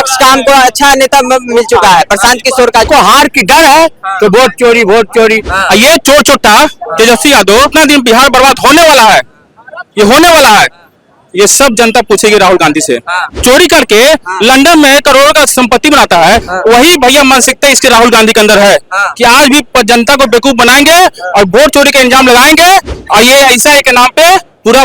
विपक्ष का हमको अच्छा नेता मिल चुका है, प्रशांत किशोर का। को हार की डर है तो वोट चोरी। ये चोर चोटा तेजस्वी यादव इतना दिन बिहार बर्बाद होने वाला है, ये होने वाला है। ये सब जनता पूछेगी राहुल गांधी से। चोरी करके लंदन में करोड़ों का संपत्ति बनाता है, वही भैया मानसिकता इसके राहुल गांधी के अंदर है कि आज भी जनता को बेवकूफ बनाएंगे और वोट चोरी का इंजाम लगाएंगे। और ये ऐसा है के नाम पे पूरा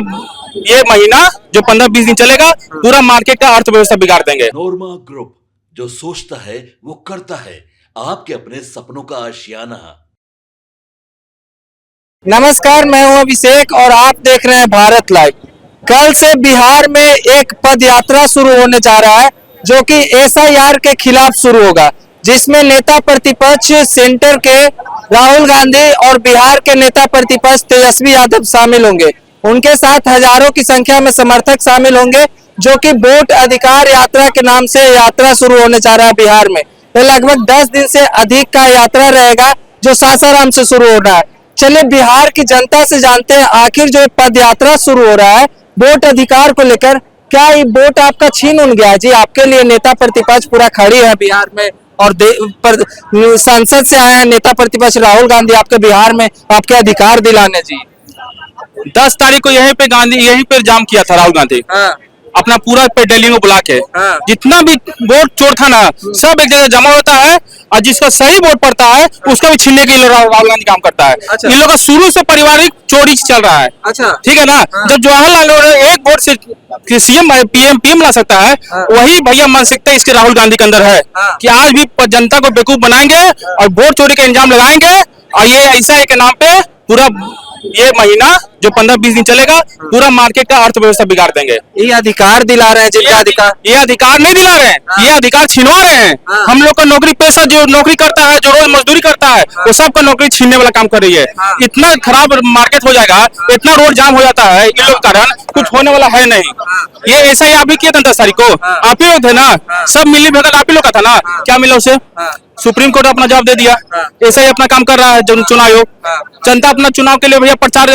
ये महीना जो 15-20 दिन चलेगा, पूरा मार्केट का अर्थव्यवस्था बिगाड़ देंगे। नोरमा ग्रुप, जो सोचता है वो करता है, आपके अपने सपनों का आशियाना। नमस्कार, मैं हूं अभिषेक और आप देख रहे हैं भारत लाइव। कल से बिहार में एक पद यात्रा शुरू होने जा रहा है जो कि SIR के खिलाफ शुरू होगा, जिसमें नेता प्रतिपक्ष सेंटर के राहुल गांधी और बिहार के नेता प्रतिपक्ष तेजस्वी यादव शामिल होंगे। उनके साथ हजारों की संख्या में समर्थक शामिल होंगे, जो कि वोट अधिकार यात्रा के नाम से यात्रा शुरू होने जा रहा है बिहार में। ये लगभग 10 दिन से अधिक का यात्रा रहेगा जो सासाराम से शुरू हो रहा है। चलिए बिहार की जनता से जानते हैं आखिर जो पद यात्रा शुरू हो रहा है वोट अधिकार को लेकर, क्या ये वोट आपका छीन उन गया जी? आपके लिए नेता प्रतिपक्ष पूरा खड़ी है बिहार में और संसद से आए हैं नेता प्रतिपक्ष राहुल गांधी आपके बिहार में आपके अधिकार दिलाने जी। 10 तारीख को यहीं पे जाम किया था राहुल गांधी, अपना पूरा पेट्रोलिंग को बुला के। जितना भी वोट चोर था ना, सब एक जगह जमा होता है और जिसका सही वोट पड़ता है उसका भी छीनने के लिए राहुल गांधी काम करता है। अच्छा। इन लोगों का शुरू से पारिवारिक चोरी चल रहा है। अच्छा, ठीक है ना। जब जवाहरलाल नेहरू एक वोट से सीएम पीएम ला सकता है, वही भैया मानसिकता इसके राहुल गांधी के अंदर है कि आज भी जनता को बेवकूफ बनाएंगे और वोट चोरी का इंजाम लगाएंगे। और ये ऐसा है के नाम पे पूरा ये महीना जो 15-20 दिन चलेगा, पूरा मार्केट का अर्थव्यवस्था बिगाड़ देंगे। ये अधिकार दिला रहे हैं जिनका अधिकार, ये अधिकार नहीं दिला रहे हैं, ये अधिकार छिनवा रहे हैं। हम लोग का नौकरी पेशा जो नौकरी करता है, जो रोज मजदूरी करता है, वो सबका नौकरी छीनने वाला काम कर रही है। इतना खराब मार्केट हो जाएगा, इतना रोड जाम हो जाता है इन लोग कारण, कुछ होने वाला है नहीं। ये ऐसा ही आप भी किया था 10 तारीख को, आप ही लोग थे ना, सब मिली भगत आप ही लोग का था ना। क्या मिला उसे? सुप्रीम कोर्ट अपना जवाब दे दिया। ऐसा ही अपना काम कर रहा है चुनाव आयोग। जनता अपना चुनाव के लिए भैया प्रचार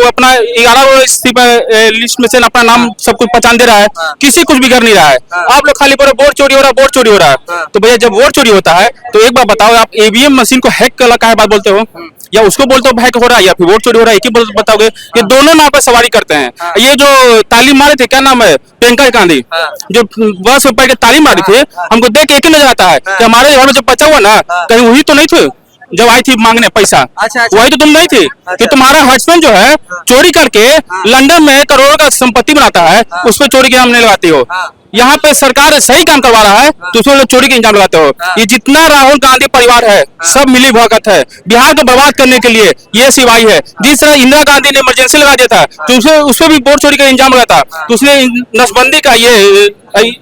अपना 11 लिस्ट में से अपना नाम सब कुछ पहचान दे रहा है, किसी कुछ बिगड़ नहीं रहा है। आप लोग खाली बोल वोट चोरी हो रहा है, वोट चोरी हो रहा है। तो भैया जब वोट चोरी होता है तो एक बार बताओ, आप EVM मशीन को हैक कर का बात बोलते हो, या उसको बोलते हो हैक हो रहा है, या फिर वोट चोरी हो रहा है, एक ही बताओगे? ये दोनों नाम पे सवारी करते हैं। ये जो तालीम मारे थे, क्या नाम है, प्रियंका गांधी, जो बस में बैठ के तालीम मारी थी, हमको देख के एक ही नजर आता है कि हमारे घर में जो बचा हुआ ना, कहीं वही तो नहीं थे जब आई थी मांगने पैसा। अच्छा। वही तो तुम नहीं थी कि तुम्हारा हस्बैंड जो है चोरी करके लंदन में करोड़ों का संपत्ति बनाता है, उस पर चोरी के नाम नहीं लगाती हो। यहाँ पे सरकार सही काम करवा रहा है तो उसमें लोग चोरी के इंजाम लगाते हो। ये जितना राहुल गांधी परिवार है सब मिली भगत है बिहार को बर्बाद करने के लिए। ये सिवाई है, जिस तरह इंदिरा गांधी ने इमरजेंसी लगा दिया था तो उसमें भी वोट चोरी का इंजाम लगा था, तो उसने नसबंदी का ये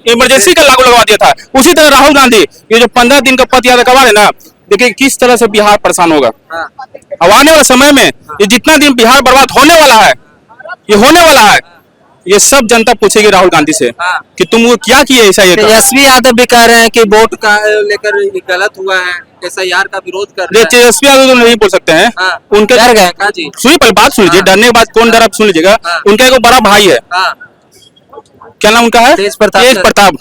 इमरजेंसी का लागू लगवा दिया था। उसी तरह राहुल गांधी ये जो 15 दिन का पद यात्रा करवा रहे ना, देखिए किस तरह से बिहार परेशान होगा। अब आने वाले समय में ये जितना दिन बिहार बर्बाद होने वाला है, ये होने वाला है, ये सब जनता पूछेगी राहुल गांधी से कि तुम वो क्या किए ऐसा। ये तेजस्वी यादव भी कह रहे हैं कि वोट का लेकर गलत हुआ है, SIR का विरोध कर रहे हैं। तेजस्वी यादव तो नहीं बोल सकते हैं, उनके डर गए का जी। सुनिए पहले बात सुन लीजिए, डरने के बाद कौन डर, आप सुन लीजिएगा। उनका एक बड़ा भाई है, क्या नाम उनका है, तेज प्रताप।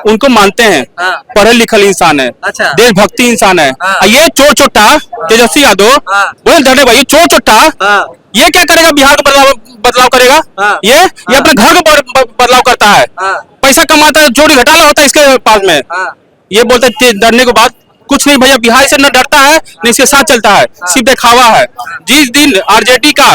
उनको मानते हैं, पढ़े लिखल इंसान है, अच्छा। देशभक्ति इंसान है। ये चोर चोट्टा तेजस्वी यादव बोल डरे भाई, चोर चोट्टा ये क्या करेगा, बिहार का बदलाव करेगा। ये अपने घर का बदलाव करता है, पैसा कमाता है, चोरी घटाला होता है इसके पास में। ये बोलते डरने के बाद कुछ नहीं भैया, बिहार से न डरता है न इसके साथ चलता है, सिर्फ दिखावा है। जिस दिन RJD का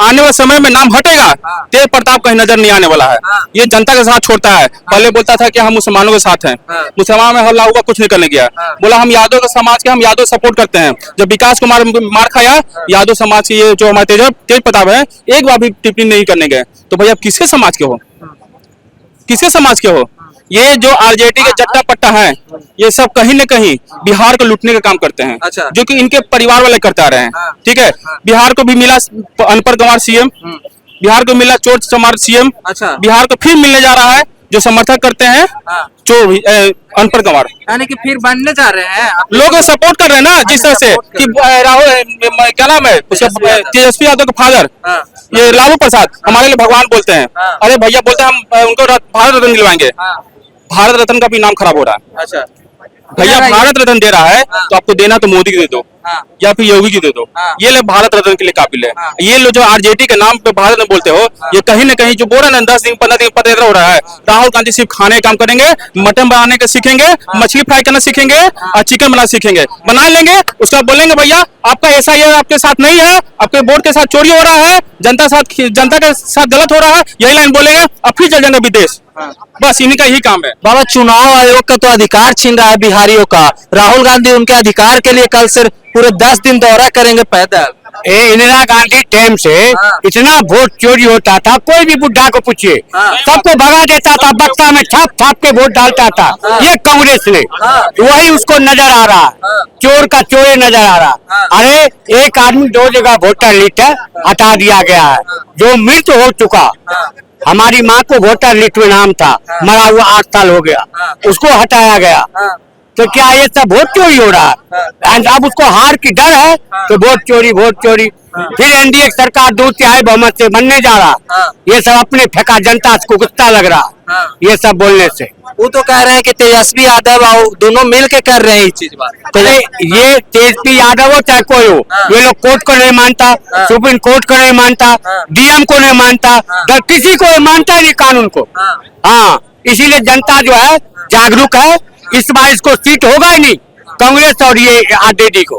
आने वाले समय में नाम हटेगा, तेज प्रताप कहीं नजर नहीं आने वाला है। ये जनता के साथ छोड़ता है। पहले बोलता था कि हम मुसलमानों के साथ हैं, मुसलमान में हल्ला हुआ, कुछ नहीं करने गया। बोला हम यादव के समाज के, हम यादव सपोर्ट करते हैं। जब विकास कुमार मार खाया, यादव समाज के ये जो हमारे तेज प्रताप है, एक बार भी टिप्पणी नहीं करने गए। तो भैया किसके समाज के हो, किसके समाज के हो? ये जो RJD के चट्टा पट्टा है, ये सब कहीं न कहीं बिहार को लूटने का काम करते हैं। अच्छा। जो कि इनके परिवार वाले करते आ रहे हैं। ठीक है, बिहार को भी मिला अनपढ़ गंवार CM, बिहार को मिला चोर चमार CM। अच्छा। बिहार को फिर मिलने जा रहा है जो समर्थक करते हैं चोर अनपढ़ गंवार, यानी कि फिर बनने जा रहे हैं। लोग सपोर्ट कर रहे हैं ना, जिस तरह से कि राहुल क्या नाम है तेजस्वी यादव के फादर, ये लालू प्रसाद हमारे लिए भगवान बोलते हैं। अरे भैया बोलते हैं हम उनको भारत रत्न दिलवाएंगे। भारत रत्न का भी नाम खराब हो रहा है। अच्छा भैया भारत रत्न दे रहा है तो आपको देना तो मोदी को दे दो हाँ। या फिर योगी की दे दो, ये लोग भारत रत्न के लिए काबिल है। ये लोग जो आरजेडी के नाम पे भारत में बोलते हो, ये कहीं ना कहीं जो बोल रहे हैं 10 दिन 15 दिन पदयात्रा हो रहा है, राहुल गांधी सिर्फ खाने का काम करेंगे, मटन बनाने का सीखेंगे, मछली फ्राई करना सीखेंगे और चिकन बनाना सीखेंगे, बना लेंगे, उसका बोलेंगे भैया आपका ऐसा ये आपके साथ नहीं है, आपके वोट के साथ चोरी हो रहा है, जनता के साथ गलत हो रहा है, यही लाइन बोलेंगे और फिर चल जाएंगे विदेश। बस इन्हीं का यही काम है। बाबा चुनाव आयोग का तो अधिकार छीन रहा है बिहारियों का। राहुल गांधी उनके अधिकार के लिए कल से पूरे 10 दिन दौरा करेंगे पैदल। इंदिरा गांधी टाइम से इतना वोट चोरी होता था, कोई भी बुढ़ा को पूछिए सबको भगा देता था, बक्सा में छाप छाप के वोट डालता था। ये कांग्रेस ने वही उसको नजर आ रहा, चोर का चोर नजर आ रहा। अरे एक आदमी 2 जगह वोटर लिस्ट हटा दिया गया है, जो मृत हो चुका। हमारी माँ को वोटर लिस्ट में नाम था, मरा हुआ 8 साल हो गया, उसको हटाया गया। तो क्या ये सब वोट चोरी हो रहा है? अब उसको हार की डर है तो वोट चोरी। फिर एनडीए सरकार 2/3 बहुमत से बनने जा रहा। ये सब अपने फेंका, जनता को गुस्सा लग रहा ये सब बोलने से। वो तो कह रहे हैं कि तेजस्वी यादव और दोनों मिल के कर रहे हैं ये चीज बात। तो ये तेजस्वी यादव हो चाहे कोई हो, ये लोग कोर्ट को नहीं मानता, सुप्रीम कोर्ट को नहीं मानता, डीएम को नहीं मानता, किसी को मानता ही नहीं कानून को। हाँ, इसीलिए जनता जो है जागरूक है। इस बार इसको सीट होगा ही नहीं, कांग्रेस और ये आरजेडी को।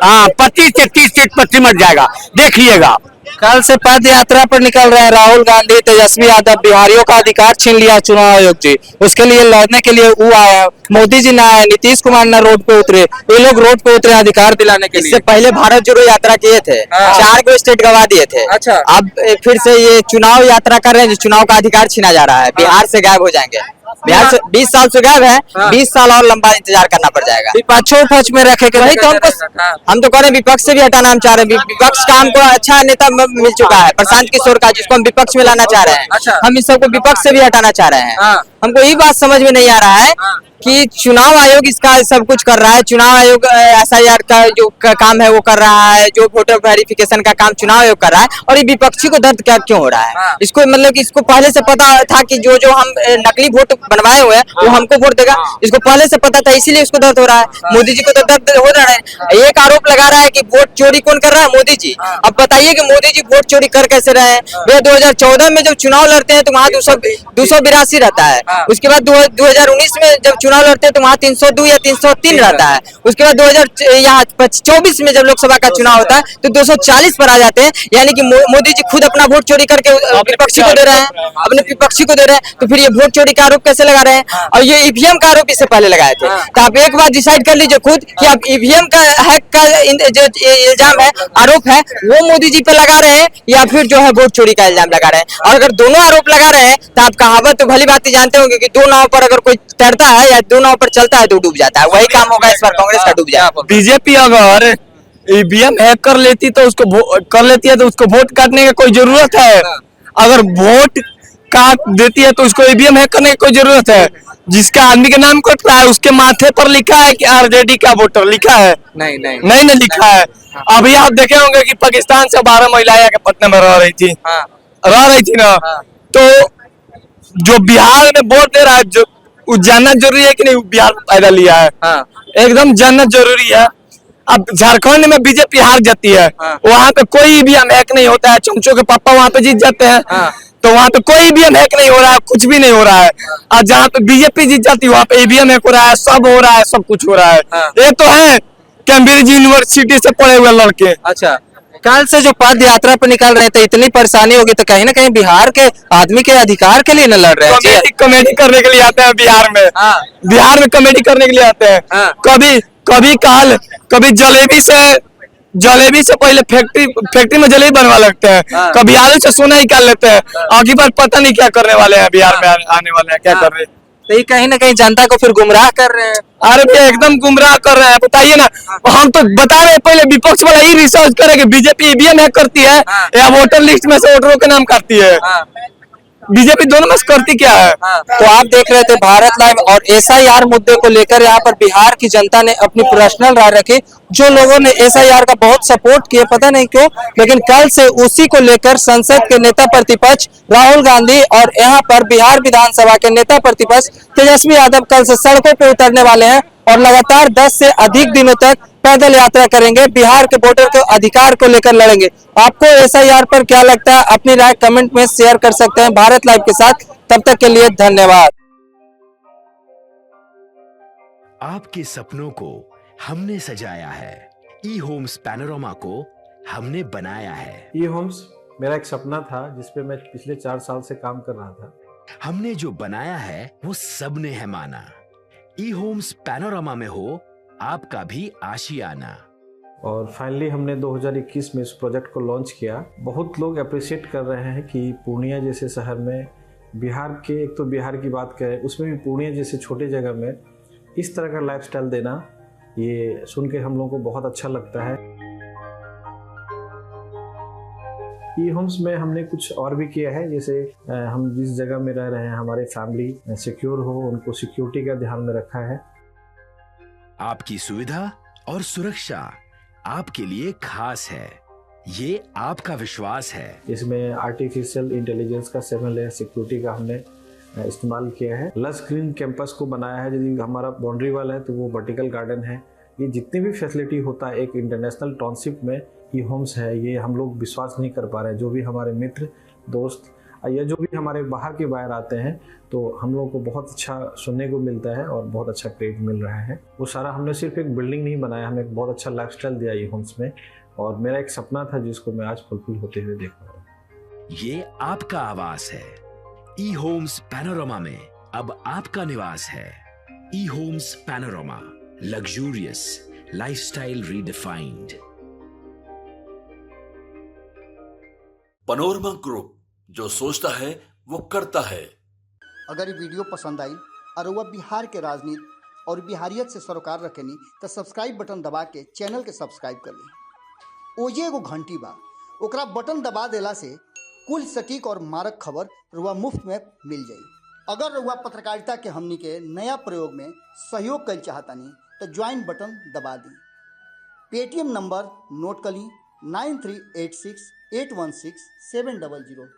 हाँ, 25 से 30 सीट पर सिमट जाएगा, देखिएगा। कल से पद यात्रा पर निकल रहे हैं राहुल गांधी, तेजस्वी यादव। बिहारियों का अधिकार छीन लिया चुनाव आयोग जी, उसके लिए लड़ने के लिए वो आया, मोदी जी ना आए, नीतीश कुमार ना रोड पे उतरे, ये लोग रोड पे उतरे अधिकार दिलाने के लिए। इससे पहले भारत जोड़ो यात्रा किए थे, 4 को स्टेट गवा दिए थे। अच्छा। अब फिर से ये चुनाव यात्रा कर रहे हैं, चुनाव का अधिकार छीना जा रहा है, बिहार से गायब हो जाएंगे। बिहार से 20 साल से गायब है, 20 साल और लंबा इंतजार करना पड़ जाएगा। विपक्षों पक्ष में रखे के वही तो हम तो कह रहे हैं विपक्ष से भी हटाना हम चाह रहे हैं। विपक्ष का हमको अच्छा नेता मिल चुका है, प्रशांत किशोर का, जिसको हम विपक्ष में लाना चाह रहे हैं। अच्छा। हम इस सबको विपक्ष से भी हटाना चाह रहे हैं। हाँ। हमको यही बात समझ में नहीं आ रहा है कि चुनाव आयोग इसका सब कुछ कर रहा है। चुनाव आयोग एसआईआर का जो काम है वो कर रहा है, जो वोटर वेरिफिकेशन का काम चुनाव आयोग कर रहा है, और ये विपक्षी को दर्द क्या क्यों हो रहा है? इसको मतलब कि इसको पहले से पता था कि जो हम नकली वोट बनवाए हुए हैं वो हमको वोट देगा, इसको पहले से पता था, इसीलिए इसको दर्द हो रहा है। मोदी जी को तो दर्द हो रहा है। एक आरोप लगा रहा है कि वोट चोरी कौन कर रहा है? मोदी जी। अब बताइए कि मोदी जी वोट चोरी कर कैसे रहे हैं? वे 2014 में जब चुनाव लड़ते हैं तो वहाँ 282 रहता है, उसके बाद 2019 में जब चुनाव लड़ते हैं तो वहाँ 302 या 303 रहता है, उसके बाद 2024 में जब लोकसभा का चुनाव होता है तो 240 पर आ जाते हैं। यानी कि मोदी जी खुद अपना वोट चोरी करके विपक्षी को दे रहे हैं, अपने विपक्षी को दे रहे हैं। तो फिर ये वोट चोरी का आरोप कैसे लगा रहे हैं? और ये ईवीएम का आरोप इससे पहले लगाए थे। तो आप एक बार डिसाइड कर लीजिए खुद कि आप ईवीएम का हैक का जो इल्जाम है, आरोप है, वो मोदी जी पे लगा रहे हैं या फिर जो है वोट चोरी का इल्जाम लगा रहे हैं। और अगर दोनों आरोप लगा रहे हैं तो आप कहावत तो भली बात जानते होंगे कि 2 नाव पर अगर कोई तैरता है या 2 नाव पर चलता है तो डूब जाता है। वही काम होगा इस बार कांग्रेस का, डूब जाएगा। बीजेपी अगर ईवीएम हैक कर लेती तो उसको कर लेती है तो उसको वोट काटने की कोई जरूरत है? अगर वोट काट देती है तो उसको ईवीएम हैक करने की कोई जरूरत है? जिसका आदमी के नाम कट रहा है उसके माथे पर लिखा है कि आरजेडी का वोटर लिखा है? नहीं लिखा है। अभी आप देखे होंगे कि पाकिस्तान से 12 महिलाएं के पटना में रह रही थी ना, तो जो बिहार में वोट दे रहा है जो जानना जरूरी है कि नहीं बिहार पैदा लिया है? एकदम जानना जरूरी है। अब झारखंड में बीजेपी हार जाती है, वहाँ पे कोई भी हैक नहीं होता है, चमचों के पापा वहाँ पे जीत जाते हैं, तो वहाँ पे कोई भी हैक नहीं हो रहा है, कुछ भी नहीं हो रहा है। और जहाँ पे बीजेपी जीत जाती है वहाँ पे ईवीएम हैक हो रहा है, सब हो रहा है, सब कुछ हो रहा है। ये तो है कैम्ब्रिज यूनिवर्सिटी से पढ़े हुए लड़के। अच्छा, कल से जो पद यात्रा पर निकल रहे थे, इतनी परेशानी होगी तो कहीं ना कहीं बिहार के आदमी के अधिकार के लिए न लड़ रहे हैं। कॉमेडी करने के लिए आते हैं बिहार में। बिहार में कॉमेडी करने के लिए आते हैं। कभी जलेबी से पहले फैक्ट्री में जलेबी बनवा लगते हैं, कभी आलू से सोना निकाल लेते हैं। अगली बार पता नहीं क्या करने वाले हैं, बिहार में आने वाले हैं क्या कर रहे हैं। तो ये कहीं ना कहीं जनता को फिर गुमराह कर रहे हैं। अरे भैया एकदम गुमराह कर रहे हैं, बताइए ना। हम तो बता रहे हैं, पहले विपक्ष वाला ही रिसर्च करे कि बीजेपी ईवीएम हैक करती है या वोटर लिस्ट में से वोटरों के नाम काटती है। बीजेपी दोनों में से करती क्या है? तो आप देख रहे थे भारत लाइव और एसआईआर मुद्दे को लेकर यहाँ पर बिहार की जनता ने अपनी पर्सनल राय रखी। जो लोगों ने एसआईआर का बहुत सपोर्ट किया पता नहीं क्यों, लेकिन कल से उसी को लेकर संसद के नेता प्रतिपक्ष राहुल गांधी और यहाँ पर बिहार विधानसभा के नेता प्रतिपक्ष तेजस्वी यादव कल से सड़कों पर उतरने वाले हैं और लगातार 10 से अधिक दिनों तक पैदल यात्रा करेंगे, बिहार के वोटर के अधिकार को लेकर लड़ेंगे। आपको एसआईआर पर क्या लगता है? अपनी राय कमेंट में शेयर कर सकते हैं भारत लाइव के साथ। तब तक के लिए धन्यवाद। आपके सपनों को हमने सजाया है, ई होम्स पैनोरामा को हमने बनाया है। ई होम्स मेरा एक सपना था जिसपे मैं पिछले 4 साल से काम कर रहा था। हमने जो बनाया है वो सबने है माना। ई होम्स पैनोरामा में हो आपका भी आशियाना। और फाइनली हमने 2021 में इस प्रोजेक्ट को लॉन्च किया। बहुत लोग अप्रिशिएट कर रहे हैं कि पूर्णिया जैसे शहर में बिहार के, एक तो बिहार की बात करें उसमें भी पूर्णिया जैसे छोटे जगह में इस तरह का लाइफस्टाइल देना, ये सुन के हम लोगों को बहुत अच्छा लगता है। ई होम्स में हमने कुछ और भी किया है, जैसे हम जिस जगह में रह रहे हैं हमारे फैमिली सिक्योर हो, उनको सिक्योरिटी का ध्यान में रखा है। आपकी सुविधा और सुरक्षा आपके लिए खास है, ये आपका विश्वास है। इसमें आर्टिफिशियल इंटेलिजेंस का 7 लेयर सिक्योरिटी का हमने इस्तेमाल किया है। लस ग्रीन कैंपस को बनाया है। यदि हमारा बाउंड्री वाल है तो वो वर्टिकल गार्डन है। ये जितनी भी फैसिलिटी होता है एक इंटरनेशनल टाउनशिप में ई होम्स है, ये हम लोग विश्वास नहीं कर पा रहे हैं। जो भी हमारे मित्र दोस्त या जो भी हमारे बाहर के बाहर आते हैं तो हम लोगों को बहुत अच्छा सुनने को मिलता है और बहुत अच्छा क्रेडिट मिल रहा है। वो सारा हमने सिर्फ एक बिल्डिंग नहीं बनाया, हमें एक बहुत अच्छा लाइफस्टाइल दिया ई होम्स में, और मेरा एक सपना था जिसको मैं आज फुलफिल होते हुए देख रहा हूँ। ये आपका आवास है। ई होम्स पैनोरामा में अब आपका निवास है। E Homes Panorama, luxurious lifestyle redefined. Panorama group, जो सोचता है वो करता है। अगर ये वीडियो पसंद आई और वह बिहार के राजनीति और बिहारियत से सरोकार रखेनी तो सब्सक्राइब बटन दबा के चैनल के सब्सक्राइब कर ली। ओजे एगो घंटी बा, ओकरा बटन दबा देला से कुल सटीक और मारक खबर रुआ मुफ्त में मिल जाई। अगर रुआ पत्रकारिता के हमनी के नया प्रयोग में सहयोग कर चाहतानी तो ज्वाइन बटन दबा दी। पेटीएम नंबर नोट कर ली 9386 816 700।